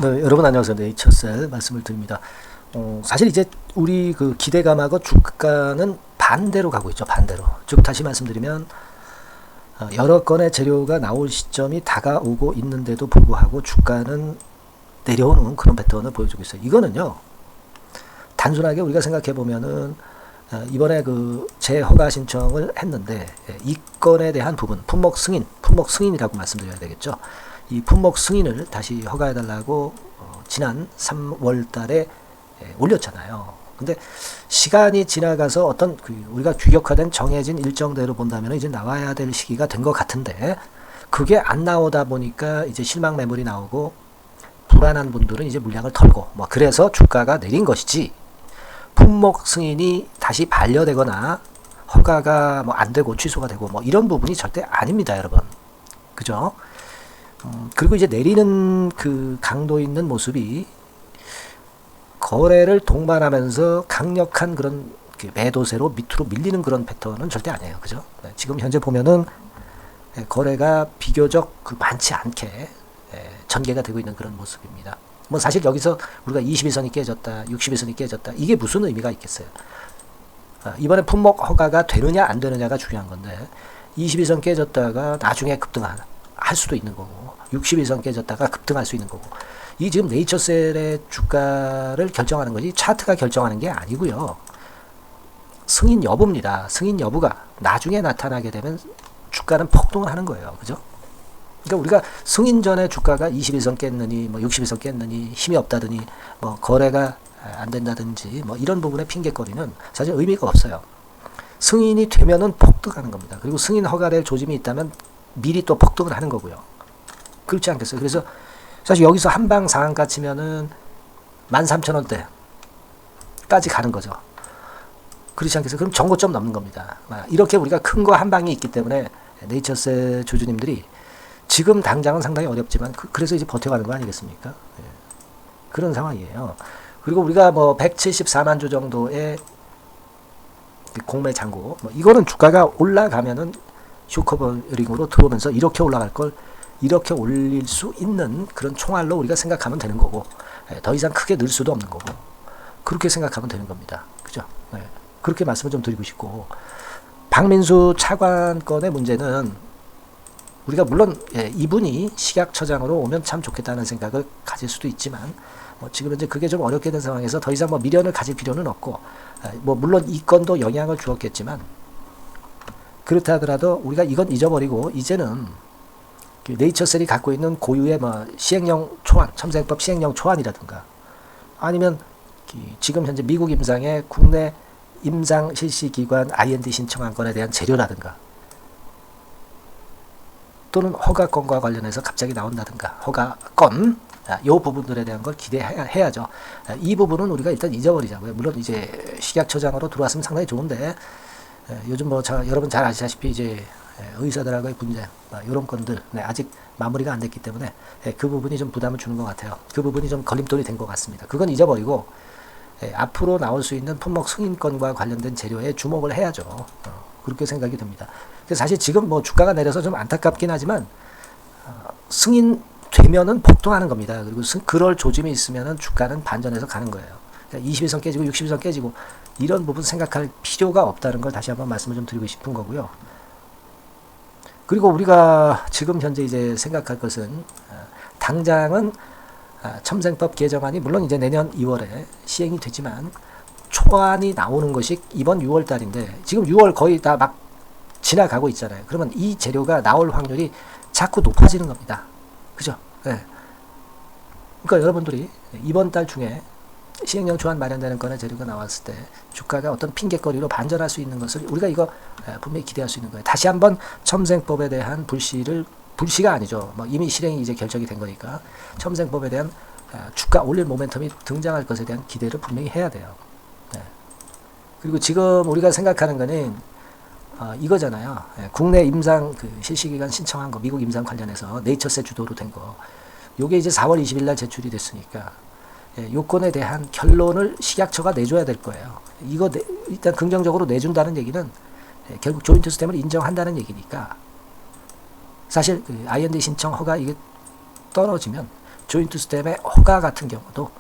네, 여러분 안녕하세요. 네이처셀 말씀을 드립니다. 사실 이제 우리 그 기대감하고 주가는 반대로 가고 있죠. 반대로. 즉 다시 말씀드리면 여러 건의 재료가 나올 시점이 다가오고 있는데도 불구하고 주가는 내려오는 그런 패턴을 보여주고 있어요. 이거는요. 단순하게 우리가 생각해 보면은 이번에 그 재허가 신청을 했는데 이 건에 대한 부분 품목 승인이라고 말씀드려야 되겠죠. 이 품목 승인을 다시 허가해달라고 지난 3월 달에 올렸잖아요. 근데 시간이 지나가서 어떤 우리가 규격화된 정해진 일정대로 본다면 이제 나와야 될 시기가 된 것 같은데 그게 안 나오다 보니까 이제 실망 매물이 나오고 불안한 분들은 이제 물량을 털고 그래서 주가가 내린 것이지 품목 승인이 다시 반려되거나 허가가 안 되고 취소가 되고 이런 부분이 절대 아닙니다, 여러분. 그죠? 그리고 이제 내리는 그 강도 있는 모습이 거래를 동반하면서 강력한 그런 매도세로 밑으로 밀리는 그런 패턴은 절대 아니에요. 그죠? 지금 현재 보면은 거래가 비교적 많지 않게 전개가 되고 있는 그런 모습입니다. 사실 여기서 우리가 21선이 깨졌다, 61선이 깨졌다. 이게 무슨 의미가 있겠어요? 이번에 품목 허가가 되느냐 안 되느냐가 중요한 건데 21선 깨졌다가 나중에 급등할 수도 있는 거고 61선 깨졌다가 급등할 수 있는 거고 이 지금 네이처셀의 주가를 결정하는 것이 차트가 결정하는 게 아니고요. 승인 여부입니다. 승인 여부가 나중에 나타나게 되면 주가는 폭등을 하는 거예요. 그죠? 그러니까 우리가 승인 전에 주가가 21선 깼느니 61선 깼느니 힘이 없다더니 거래가 안 된다든지 이런 부분의 핑계거리는 사실 의미가 없어요. 승인이 되면은 폭등하는 겁니다. 그리고 승인 허가될 조짐이 있다면 미리 또 폭등을 하는 거고요. 그렇지 않겠어요? 그래서 사실 여기서 한방 상한가 치면은 13,000원대까지 가는 거죠. 그렇지 않겠어요? 그럼 전고점 넘는 겁니다. 이렇게 우리가 큰 거 한 방이 있기 때문에 네이처셀 주주님들이 지금 당장은 상당히 어렵지만 그래서 이제 버텨가는 거 아니겠습니까? 그런 상황이에요. 그리고 우리가 174만 주 정도의 공매 잔고 이거는 주가가 올라가면은 쇼커버링으로 들어오면서 이렇게 올라갈 걸 이렇게 올릴 수 있는 그런 총알로 우리가 생각하면 되는 거고 더 이상 크게 늘 수도 없는 거고 그렇게 생각하면 되는 겁니다. 그죠? 그렇게 말씀을 좀 드리고 싶고 박민수 차관 건의 문제는 우리가 물론 이분이 식약처장으로 오면 참 좋겠다는 생각을 가질 수도 있지만 지금 현재 그게 좀 어렵게 된 상황에서 더 이상 미련을 가질 필요는 없고 물론 이 건도 영향을 주었겠지만 그렇다 하더라도 우리가 이건 잊어버리고 이제는 네이처셀이 갖고 있는 고유의 시행령 초안, 첨생법 시행령 초안이라든가 아니면 지금 현재 미국 임상의 국내 임상 실시 기관 IND 신청한 건에 대한 재료라든가 또는 허가건과 관련해서 갑자기 나온다든가 허가건 이 부분들에 대한 걸 기대해야죠. 이 부분은 우리가 일단 잊어버리자고요. 물론 이제 식약처장으로 들어왔으면 상당히 좋은데 요즘 여러분 잘 아시다시피 이제 의사들하고의 분쟁 이런 건들 아직 마무리가 안 됐기 때문에 그 부분이 좀 부담을 주는 것 같아요. 그 부분이 좀 걸림돌이 된 것 같습니다. 그건 잊어버리고 앞으로 나올 수 있는 품목 승인권과 관련된 재료에 주목을 해야죠. 그렇게 생각이 듭니다. 사실 지금 주가가 내려서 좀 안타깝긴 하지만 승인 되면은 폭등하는 겁니다. 그리고 그럴 조짐이 있으면은 주가는 반전해서 가는 거예요. 그러니까 21선 깨지고 61선 깨지고 이런 부분 생각할 필요가 없다는 걸 다시 한번 말씀을 좀 드리고 싶은 거고요. 그리고 우리가 지금 현재 이제 생각할 것은 당장은 첨생법 개정안이 물론 이제 내년 2월에 시행이 되지만 초안이 나오는 것이 이번 6월 달인데 지금 6월 거의 다 막 지나가고 있잖아요. 그러면 이 재료가 나올 확률이 자꾸 높아지는 겁니다. 그죠? 그러니까 여러분들이 이번 달 중에 시행령 초안 마련되는 건의 재료가 나왔을 때 주가가 어떤 핑계거리로 반전할 수 있는 것을 우리가 이거 분명히 기대할 수 있는 거예요. 다시 한번 첨생법에 대한 불씨가 아니죠. 이미 실행이 이제 결정이 된 거니까 첨생법에 대한 주가 올릴 모멘텀이 등장할 것에 대한 기대를 분명히 해야 돼요. 그리고 지금 우리가 생각하는 거는 이거잖아요. 국내 임상 실시기간 신청한 거 미국 임상 관련해서 네이처셀 주도로 된 거 요게 이제 4월 20일 날 제출이 됐으니까 요건에 대한 결론을 식약처가 내줘야 될 거예요. 이거 일단 긍정적으로 내준다는 얘기는 결국 조인트 스템을 인정한다는 얘기니까 사실 IND 신청 허가 이게 떨어지면 조인트 스템의 허가 같은 경우도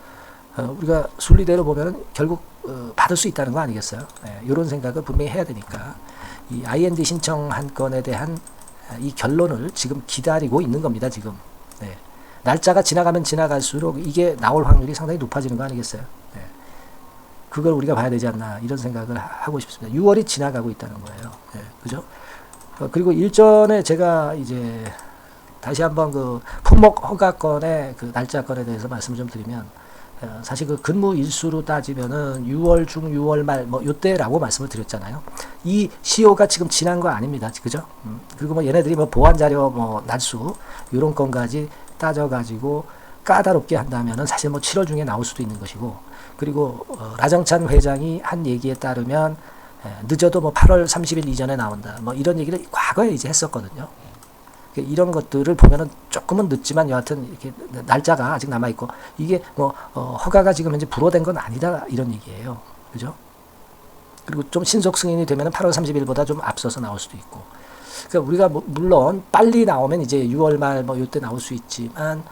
우리가 순리대로 보면은 결국 받을 수 있다는 거 아니겠어요? 이런 생각을 분명히 해야 되니까 이 IND 신청한 건에 대한 이 결론을 지금 기다리고 있는 겁니다. 지금 날짜가 지나가면 지나갈수록 이게 나올 확률이 상당히 높아지는 거 아니겠어요? 그걸 우리가 봐야 되지 않나 이런 생각을 하고 싶습니다. 6월이 지나가고 있다는 거예요. 그죠? 그리고 일전에 제가 이제 다시 한번 그 품목 허가권의 그 날짜권에 대해서 말씀을 좀 드리면 사실 그 근무 일수로 따지면은 6월 중 6월 말 뭐 요때라고 말씀을 드렸잖아요. 이 시효가 지금 지난 거 아닙니다. 그죠? 그리고 뭐 얘네들이 뭐 보완 자료 뭐 날수 이런 건까지 따져 가지고 까다롭게 한다면은 사실 뭐 7월 중에 나올 수도 있는 것이고 그리고 라정찬 회장이 한 얘기에 따르면 늦어도 뭐 8월 30일 이전에 나온다. 뭐 이런 얘기를 과거에 이제 했었거든요. 이런 것들을 보면은 조금은 늦지만 여하튼 이렇게 날짜가 아직 남아 있고 이게 뭐 허가가 지금 현재 불허된 건 아니다 이런 얘기예요. 그죠? 그리고 좀 신속 승인이 되면은 8월 30일보다 좀 앞서서 나올 수도 있고. 그러니까 우리가 뭐 물론 빨리 나오면 이제 6월 말 뭐 이때 나올 수 있지만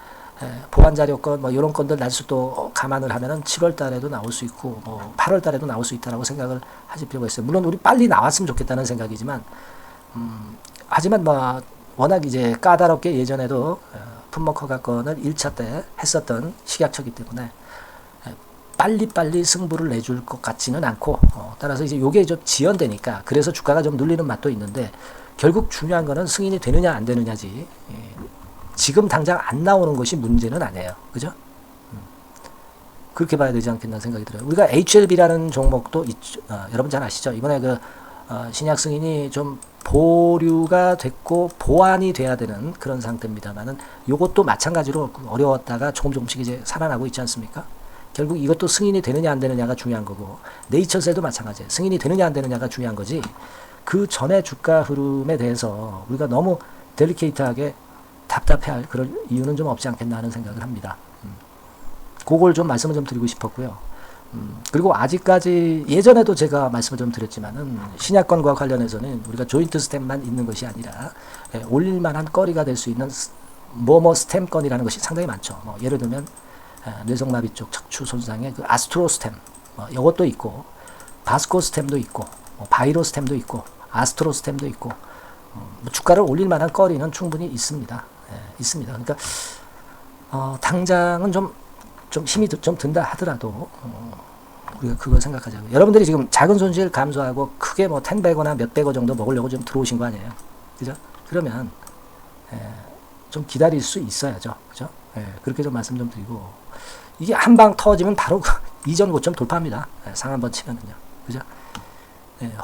보완 자료건 뭐 이런 건들 날수도 감안을 하면은 7월 달에도 나올 수 있고 뭐 8월 달에도 나올 수 있다라고 생각을 하실 필요가 있어요. 물론 우리 빨리 나왔으면 좋겠다는 생각이지만 하지만 뭐 워낙 이제 까다롭게 예전에도 품목 허가권을 1차 때 했었던 식약처이기 때문에 빨리빨리 승부를 내줄 것 같지는 않고 따라서 이제 요게 좀 지연되니까 그래서 주가가 좀 눌리는 맛도 있는데 결국 중요한 거는 승인이 되느냐 안 되느냐지 지금 당장 안 나오는 것이 문제는 아니에요. 그죠? 그렇게 봐야 되지 않겠나 생각이 들어요. 우리가 HLB라는 종목도 있죠. 여러분 잘 아시죠? 이번에 그 신약 승인이 좀 보류가 됐고 보완이 돼야 되는 그런 상태입니다만은 요것도 마찬가지로 어려웠다가 조금씩 이제 살아나고 있지 않습니까? 결국 이것도 승인이 되느냐 안 되느냐가 중요한 거고 네이처셀도 마찬가지예요. 승인이 되느냐 안 되느냐가 중요한 거지 그 전에 주가 흐름에 대해서 우리가 너무 델리케이트하게 답답해할 그럴 이유는 좀 없지 않겠나 하는 생각을 합니다. 그걸 좀 말씀을 좀 드리고 싶었고요. 그리고 아직까지 예전에도 제가 말씀을 좀 드렸지만은 신약권과 관련해서는 우리가 조인트 스템만 있는 것이 아니라 올릴만한 거리가 될 수 있는 뭐뭐 스템권이라는 것이 상당히 많죠. 뭐 예를 들면 뇌성마비 쪽 척추 손상의 그 아스트로 스템 이것도 있고 바스코 스템도 있고 바이로 스템도 있고 아스트로 스템도 있고 주가를 올릴만한 거리는 충분히 있습니다. 있습니다. 그러니까 당장은 좀 힘이 좀 든다 하더라도 우리가 그걸 생각하자고요. 여러분들이 지금 작은 손실 감소하고 크게 뭐 10배거나 몇백억 정도 먹으려고 좀 들어오신 거 아니에요. 그죠? 그러면 좀 기다릴 수 있어야죠. 그죠? 그렇게 좀 말씀 좀 드리고 이게 한 방 터지면 바로 이전 고점 돌파합니다. 상 한번 치면은요. 그죠?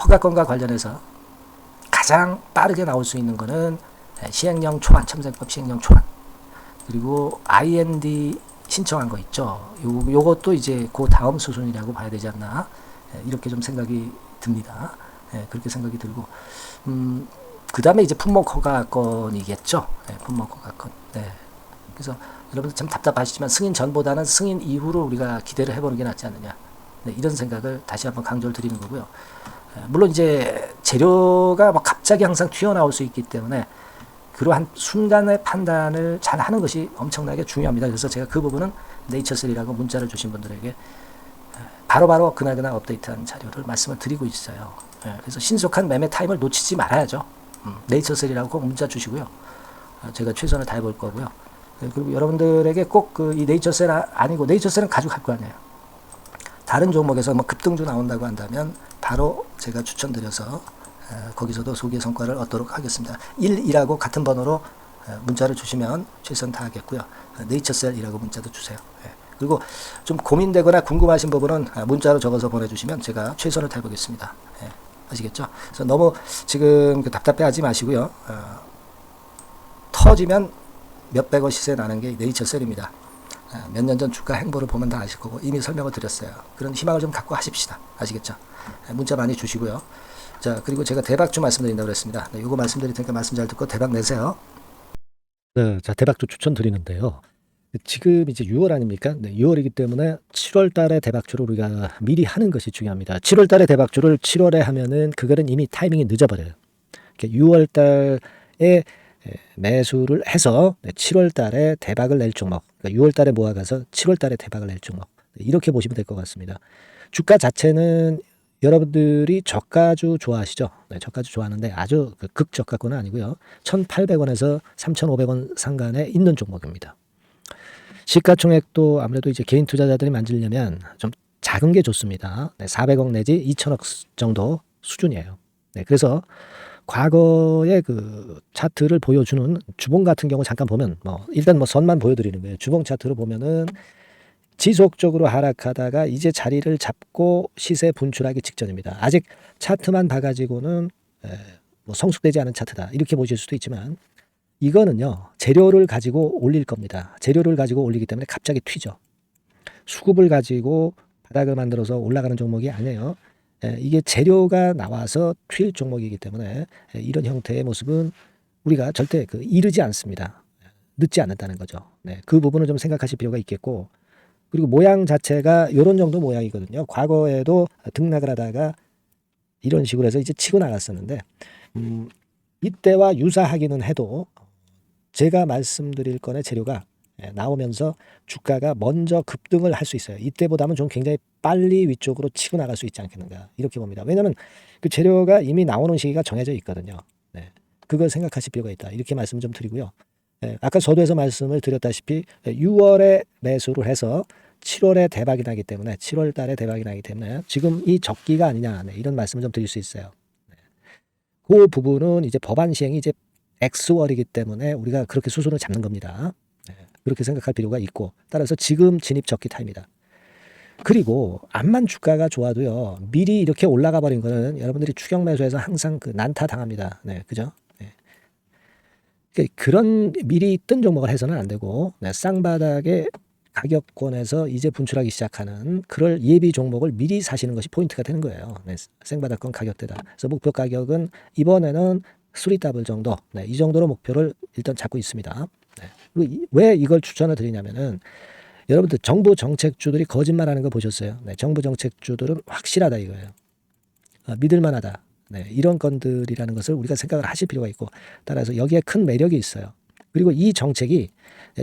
허가권과 관련해서 가장 빠르게 나올 수 있는 거는 시행령 초안, 첨세법 시행령 초안 그리고 IND 신청한 거 있죠. 요것도 이제 그 다음 수순이라고 봐야 되지 않나 이렇게 좀 생각이 듭니다. 그렇게 생각이 들고 그 다음에 이제 품목 허가권이겠죠. 품목 허가권. 그래서 여러분들 참 답답하시지만 승인 전보다는 승인 이후로 우리가 기대를 해보는 게 낫지 않느냐. 이런 생각을 다시 한번 강조를 드리는 거고요. 물론 이제 재료가 뭐 갑자기 항상 튀어나올 수 있기 때문에 그러한 순간의 판단을 잘 하는 것이 엄청나게 중요합니다. 그래서 제가 그 부분은 네이처셀이라고 문자를 주신 분들에게 바로바로 그날그날 업데이트한 자료를 말씀을 드리고 있어요. 그래서 신속한 매매 타임을 놓치지 말아야죠. 네이처셀이라고 꼭 문자 주시고요. 제가 최선을 다해 볼 거고요. 그리고 여러분들에게 꼭 이 네이처셀 아니고 네이처셀은 가져갈 거 아니에요. 다른 종목에서 뭐 급등주 나온다고 한다면 바로 제가 추천드려서 거기서도 소기의 성과를 얻도록 하겠습니다. 1이라고 같은 번호로 문자를 주시면 최선 다하겠고요. 네이처셀이라고 문자도 주세요. 그리고 좀 고민되거나 궁금하신 부분은 문자로 적어서 보내주시면 제가 최선을 다해보겠습니다. 아시겠죠? 그래서 너무 지금 답답해하지 마시고요. 터지면 몇백억 시세 나는 게 네이처셀입니다. 몇 년 전 주가 행보를 보면 다 아실 거고 이미 설명을 드렸어요. 그런 희망을 좀 갖고 하십시다. 아시겠죠? 문자 많이 주시고요. 자, 그리고 제가 대박주 말씀드린다고 그랬습니다. 요거 말씀드릴 테니까 말씀 잘 듣고 대박 내세요. 네, 자, 대박주 추천드리는데요. 지금 이제 6월 아닙니까? 6월이기 때문에 7월 달에 대박주를 우리가 미리 하는 것이 중요합니다. 7월 달에 대박주를 7월에 하면은 그거는 이미 타이밍이 늦어버려요. 6월 달에 매수를 해서 7월 달에 대박을 낼 종목, 그러니까 6월 달에 모아가서 7월 달에 대박을 낼 종목, 이렇게 보시면 될 것 같습니다. 주가 자체는 여러분들이 저가주 좋아하시죠? 네, 저가주 좋아하는데 아주 극저가권은 아니고요. 1,800원에서 3,500원 상간에 있는 종목입니다. 시가총액도 아무래도 이제 개인 투자자들이 만지려면 좀 작은 게 좋습니다. 네, 400억 내지 2천억 정도 수준이에요. 네, 그래서 과거의 그 차트를 보여주는 주봉 같은 경우 잠깐 보면 일단 선만 보여드리는 거예요. 주봉 차트로 보면은 지속적으로 하락하다가 이제 자리를 잡고 시세 분출하기 직전입니다. 아직 차트만 봐가지고는 성숙되지 않은 차트다 이렇게 보실 수도 있지만 이거는요 재료를 가지고 올릴 겁니다. 재료를 가지고 올리기 때문에 갑자기 튀죠. 수급을 가지고 바닥을 만들어서 올라가는 종목이 아니에요. 이게 재료가 나와서 튈 종목이기 때문에 이런 형태의 모습은 우리가 절대 이르지 않습니다. 늦지 않는다는 거죠. 네, 그 부분을 좀 생각하실 필요가 있겠고, 그리고 모양 자체가 이런 정도 모양이거든요. 과거에도 등락을 하다가 이런 식으로 해서 이제 치고 나갔었는데 이때와 유사하기는 해도 제가 말씀드릴 건의 재료가 나오면서 주가가 먼저 급등을 할 수 있어요. 이때보다는 좀 굉장히 빨리 위쪽으로 치고 나갈 수 있지 않겠는가 이렇게 봅니다. 왜냐하면 그 재료가 이미 나오는 시기가 정해져 있거든요. 네. 그걸 생각하실 필요가 있다 이렇게 말씀 좀 드리고요. 아까 서두에서 말씀을 드렸다시피 6월에 매수를 해서 7월에 대박이 나기 때문에 7월 달에 대박이 나기 때문에 지금 이 적기가 아니냐 이런 말씀을 좀 드릴 수 있어요. 그 부분은 이제 법안 시행이 이제 X월이기 때문에 우리가 그렇게 수순을 잡는 겁니다. 그렇게 생각할 필요가 있고, 따라서 지금 진입 적기 타입니다. 그리고 암만 주가가 좋아도요 미리 이렇게 올라가 버린 거는 여러분들이 추격 매수해서 항상 난타 당합니다. 네, 그죠? 그런 미리 뜬 종목을 해서는 안 되고 쌍바닥의 가격권에서 이제 분출하기 시작하는 그럴 예비 종목을 미리 사시는 것이 포인트가 되는 거예요. 생바닥권 가격대다. 그래서 목표 가격은 이번에는 3더블 정도, 이 정도로 목표를 일단 잡고 있습니다. 왜 이걸 추천을 드리냐면은 여러분들 정부 정책주들이 거짓말하는 거 보셨어요? 정부 정책주들은 확실하다 이거예요. 믿을만하다. 이런 건들이라는 것을 우리가 생각을 하실 필요가 있고, 따라서 여기에 큰 매력이 있어요. 그리고 이 정책이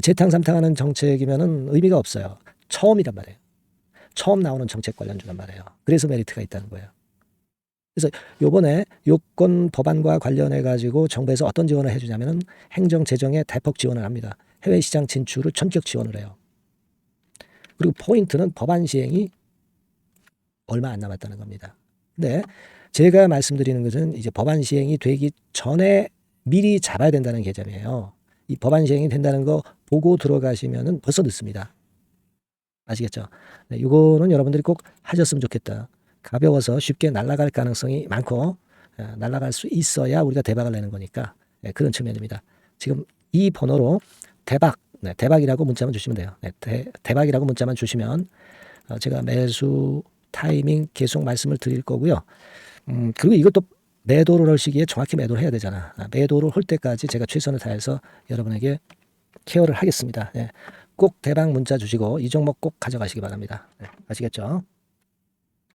재탕삼탕하는 정책이면은 의미가 없어요. 처음이란 말이에요. 처음 나오는 정책 관련주란 말이에요. 그래서 메리트가 있다는 거예요. 그래서 요번에 요건 법안과 관련해 가지고 정부에서 어떤 지원을 해주냐면은 행정 재정에 대폭 지원을 합니다. 해외 시장 진출을 전격 지원을 해요. 그리고 포인트는 법안 시행이 얼마 안 남았다는 겁니다. 근데 제가 말씀드리는 것은 이제 법안 시행이 되기 전에 미리 잡아야 된다는 개념이에요. 이 법안 시행이 된다는 거 보고 들어가시면은 벌써 늦습니다. 아시겠죠? 이거는 여러분들이 꼭 하셨으면 좋겠다. 가벼워서 쉽게 날아갈 가능성이 많고 날아갈 수 있어야 우리가 대박을 내는 거니까 그런 측면입니다. 지금 이 번호로 대박, 대박이라고 문자만 주시면 돼요. 대박이라고 문자만 주시면 제가 매수 타이밍 계속 말씀을 드릴 거고요. 그리고 이것도 매도를 할 시기에 정확히 매도를 해야 되잖아. 매도를 할 때까지 제가 최선을 다해서 여러분에게 케어를 하겠습니다. 꼭 대박 문자 주시고 이 종목 꼭 가져가시기 바랍니다. 아시겠죠?